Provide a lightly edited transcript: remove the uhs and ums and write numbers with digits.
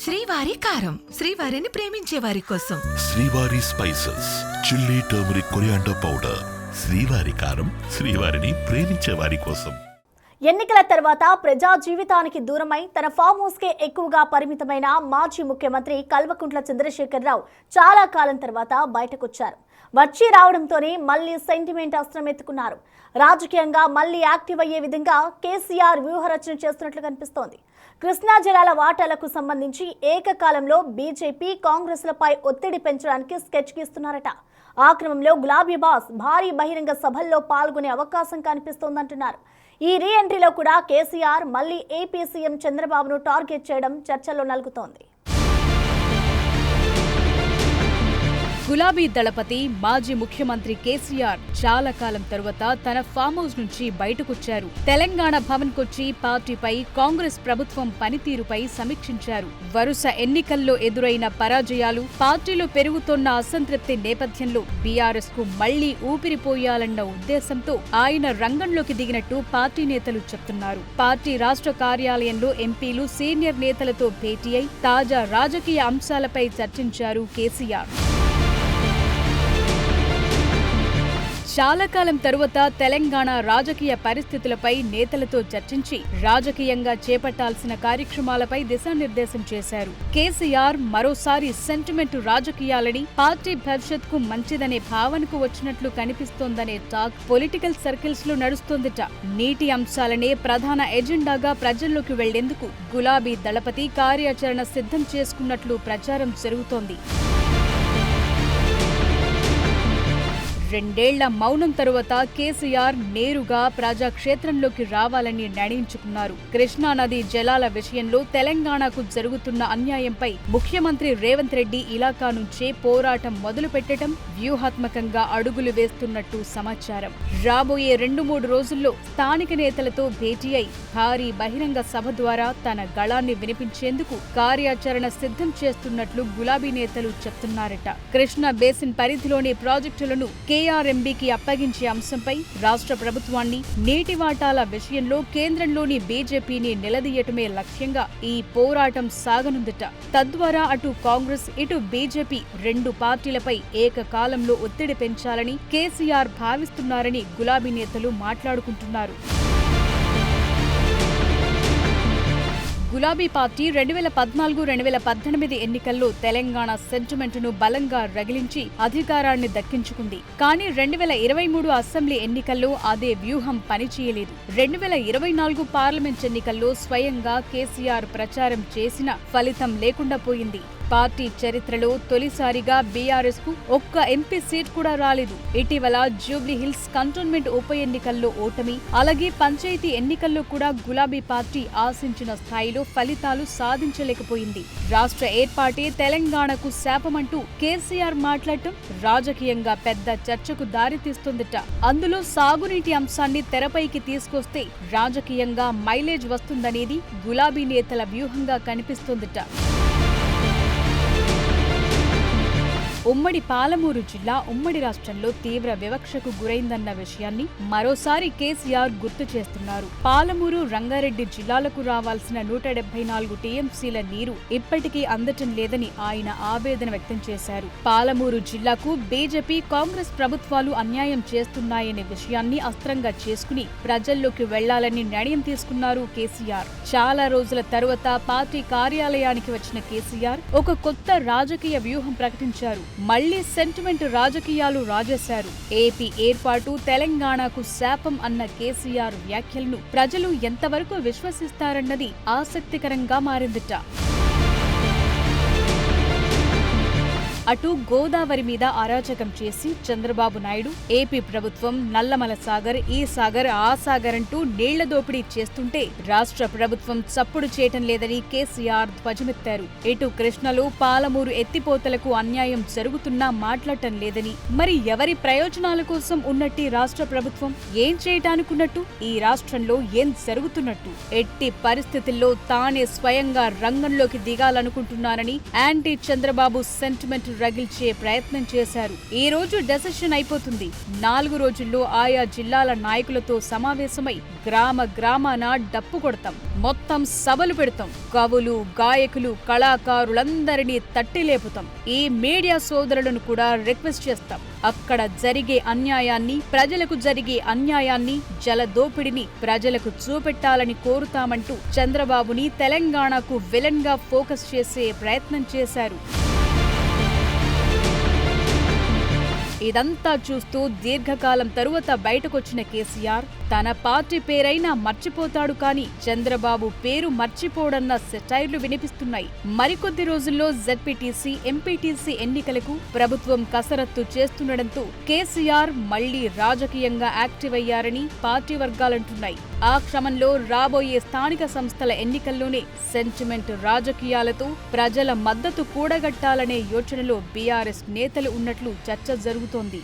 శ్రీవారి కారం, శ్రీవారిని ప్రేమించే వారి కోసం. శ్రీవారి spices, chilli, turmeric, coriander powder. శ్రీవారి కారం, శ్రీవారిని ప్రేమించే వారి కోసం. ఎన్నికల తర్వాత ప్రజా జీవితానికి దూరమై తన ఫామ్ హౌస్ కే ఎక్కువగా పరిమితమైన మాజీ ముఖ్యమంత్రి కల్వకుంట్ల చంద్రశేఖరరావు చాలా కాలం తర్వాత బయటకొచ్చారు. వచ్చి రావడంతోనే మళ్లీ సెంటిమెంట్ అస్త్రం ఎత్తుకున్నారు. రాజకీయంగా మళ్లీ యాక్టివ్ అయ్యే విధంగా కేసీఆర్ వ్యూహరచన చేస్తున్నట్లు కనిపిస్తోంది. కృష్ణా జలాల వాటాలకు సంబంధించి ఏకకాలంలో బీజేపీ, కాంగ్రెస్లపై ఒత్తిడి పెంచడానికి స్కెచ్ గీస్తున్నారట. ఆ క్రమంలో గులాబీ బాస్ భారీ బహిరంగ సభల్లో పాల్గొనే అవకాశం కనిపిస్తోందంటున్నారు. ఈ రీ ఎంట్రీలో కూడా కేసీఆర్ మళ్లీ ఏపీ సీఎం చంద్రబాబును టార్గెట్ చేయడం చర్చల్లో నలుగుతోంది. గులాబీ దళపతి మాజీ ముఖ్యమంత్రి కేసీఆర్ చాలా కాలం తరువాత తన ఫామ్ హౌస్ నుంచి బయటకొచ్చారు. తెలంగాణ భవన్ కొచ్చి పార్టీపై, కాంగ్రెస్ ప్రభుత్వం పనితీరుపై సమీక్షించారు. వరుస ఎన్నికల్లో ఎదురైన పరాజయాలు, పార్టీలో పెరుగుతోన్న అసంతృప్తి నేపథ్యంలో బీఆర్ఎస్ కు మళ్లీ ఊపిరిపోయాలన్న ఉద్దేశంతో ఆయన రంగంలోకి దిగినట్టు పార్టీ నేతలు చెప్తున్నారు. పార్టీ రాష్ట్ర కార్యాలయంలో ఎంపీలు, సీనియర్ నేతలతో భేటీ అయి తాజా రాజకీయ అంశాలపై చర్చించారు కేసీఆర్. చాలా కాలం తరువాత తెలంగాణ రాజకీయ పరిస్థితులపై నేతలతో చర్చించి రాజకీయంగా చేపట్టాల్సిన కార్యక్రమాలపై దిశానిర్దేశం చేశారు. కేసీఆర్ మరోసారి సెంటిమెంట్ రాజకీయాలని, పార్టీ భవిష్యత్కు మంచిదనే భావనకు వచ్చినట్లు కనిపిస్తోందనే టాక్ పొలిటికల్ సర్కిల్స్ లో నడుస్తోందట. నీటి అంశాలనే ప్రధాన ఎజెండాగా ప్రజల్లోకి వెళ్లేందుకు గులాబీ దళపతి కార్యాచరణ సిద్ధం చేసుకున్నట్లు ప్రచారం జరుగుతోంది. 2 ఏళ్ల మౌనం తరువాత కేసీఆర్ నేరుగా ప్రజాక్షేత్రంలోకి రావాలని నిర్ణయించుకున్నారు. కృష్ణానది జలాల విషయంలో తెలంగాణకు జరుగుతున్న అన్యాయంపై ముఖ్యమంత్రి రేవంత్ రెడ్డి ఇలాకా నుంచే పోరాటం మొదలుపెట్టడం వ్యూహాత్మకంగా అడుగులు వేస్తున్నట్టు సమాచారం. రాబోయే 2-3 రోజుల్లో స్థానిక నేతలతో భేటీ అయి భారీ బహిరంగ సభ ద్వారా తన గళాన్ని వినిపించేందుకు కార్యాచరణ సిద్ధం చేస్తున్నట్లు గులాబీ నేతలు చెప్తున్నారట. కృష్ణా బేసిన్ పరిధిలోని ప్రాజెక్టులను కేఆర్ఎంబీకి అప్పగించే అంశంపై రాష్ట్ర ప్రభుత్వాన్ని, నీటి వాటాల విషయంలో కేంద్రంలోని బీజేపీని నిలదీయటమే లక్ష్యంగా ఈ పోరాటం సాగనుందట. తద్వారా అటు కాంగ్రెస్, ఇటు బీజేపీ 2 పార్టీలపై ఏకకాలంలో ఒత్తిడి పెంచాలని కేసీఆర్ భావిస్తున్నారని గులాబీ నేతలు మాట్లాడుకుంటున్నారు. గులాబీ పార్టీ 2014-2018 ఎన్నికల్లో తెలంగాణ సెంటిమెంట్ను బలంగా రగిలించి అధికారాన్ని దక్కించుకుంది. కానీ 2023 అసెంబ్లీ ఎన్నికల్లో అదే వ్యూహం పనిచేయలేదు. 2024 పార్లమెంట్ ఎన్నికల్లో స్వయంగా కేసీఆర్ ప్రచారం చేసిన ఫలితం లేకుండా పోయింది. పార్టీ చరిత్రలో తొలిసారిగా బీఆర్ఎస్ కు ఒక్క ఎంపీ సీట్ కూడా రాలేదు. ఇటీవల జూబ్లీహిల్స్ కంటోన్మెంట్ ఉప ఎన్నికల్లో ఓటమి, అలాగే పంచాయతీ ఎన్నికల్లో కూడా గులాబీ పార్టీ ఆశించిన స్థాయిలో ఫలితాలు సాధించలేకపోయింది. రాష్ట్ర ఏర్పాటే తెలంగాణకు శాపమంటూ కేసీఆర్ మాట్లాడటం రాజకీయంగా పెద్ద చర్చకు దారితీస్తుందట. అందులో సాగునీటి అంశాన్ని తెరపైకి తీసుకొస్తే రాజకీయంగా మైలేజ్ వస్తుందనేది గులాబీ నేతల వ్యూహంగా కనిపిస్తోందట. ఉమ్మడి పాలమూరు జిల్లా ఉమ్మడి రాష్ట్రంలో తీవ్ర వివక్షకు గురైందన్న విషయాన్ని మరోసారి కేసీఆర్ గుర్తు చేస్తున్నారు. పాలమూరు, రంగారెడ్డి జిల్లాలకు రావాల్సిన 174 టీఎంసీల నీరు ఇప్పటికీ అందటం లేదని ఆయన ఆవేదన వ్యక్తం చేశారు. పాలమూరు జిల్లాకు బీజేపీ, కాంగ్రెస్ ప్రభుత్వాలు అన్యాయం చేస్తున్నాయనే విషయాన్ని అస్త్రంగా చేసుకుని ప్రజల్లోకి వెళ్లాలని నిర్ణయం తీసుకున్నారు కేసీఆర్. చాలా రోజుల తరువాత పార్టీ కార్యాలయానికి వచ్చిన కేసీఆర్ ఒక కొత్త రాజకీయ వ్యూహం ప్రకటించారు. మళ్లీ సెంటిమెంట్ రాజకీయాలు రాజేశారు. ఏపీ ఏర్పాటు తెలంగాణకు శాపం అన్న కేసీఆర్ వ్యాఖ్యలను ప్రజలు ఎంతవరకు విశ్వసిస్తారన్నది ఆసక్తికరంగా మారిందట. అటు గోదావరి మీద అరాచకం చేసి చంద్రబాబు నాయుడు, ఏపీ ప్రభుత్వం నల్లమల సాగర్, ఈ సాగర్, ఆ సాగర్ అంటూ నీళ్ల దోపిడీ చేస్తుంటే రాష్ట్ర ప్రభుత్వం చప్పుడు చేయటం లేదని కేసీఆర్ ధ్వజమెత్తారు. ఇటు కృష్ణలో పాలమూరు ఎత్తిపోతలకు అన్యాయం జరుగుతున్నా మాట్లాడటం లేదని, మరి ఎవరి ప్రయోజనాల కోసం ఉన్నట్టి రాష్ట్ర ప్రభుత్వం, ఏం చేయటానుకున్నట్టు, ఈ రాష్ట్రంలో ఏం జరుగుతున్నట్టు, ఎట్టి పరిస్థితుల్లో తానే స్వయంగా రంగంలోకి దిగాలనుకుంటున్నారని యాంటీ చంద్రబాబు సెంటిమెంట్ రగిల్చే ప్రయత్నం చేశారు. ఈ రోజు డెసిషన్ అయిపోతుంది. 4 రోజుల్లో ఆయా జిల్లాల నాయకులతో సమావేశమై గ్రామాన డప్పు కొడతాం, మొత్తం సభలు పెడతాం, కవులు, గాయకులు, కళాకారులందరినీ తట్టి లేపుతాం. ఈ మీడియా సోదరులను కూడా రిక్వెస్ట్ చేస్తాం. అక్కడ జరిగే అన్యాయాన్ని, ప్రజలకు జరిగే అన్యాయాన్ని, జలదోపిడిని ప్రజలకు చూపెట్టాలని కోరుతామంటూ చంద్రబాబుని తెలంగాణకు విలన్ గా ఫోకస్ చేసే ప్రయత్నం చేశారు. ఇదంతా చూస్తూ దీర్ఘకాలం తరువాత బయటకొచ్చిన కేసీఆర్ తన పార్టీ పేరైనా మర్చిపోతాడు కానీ చంద్రబాబు పేరు మర్చిపోడన్న సెటైర్లు వినిపిస్తున్నాయి. మరికొద్ది రోజుల్లో జెడ్పీటీసీ, ఎంపీటీసీ ఎన్నికలకు ప్రభుత్వం కసరత్తు చేస్తుండటంతో కేసీఆర్ మళ్లీ రాజకీయంగా యాక్టివ్ అయ్యారని పార్టీ వర్గాలంటున్నాయి. ఆ క్రమంలో రాబోయే స్థానిక సంస్థల ఎన్నికల్లోనే సెంటిమెంట్ రాజకీయాలతో ప్రజల మద్దతు కూడగట్టాలనే యోచనలో బీఆర్ఎస్ నేతలు ఉన్నట్లు చర్చ జరుగుతోంది.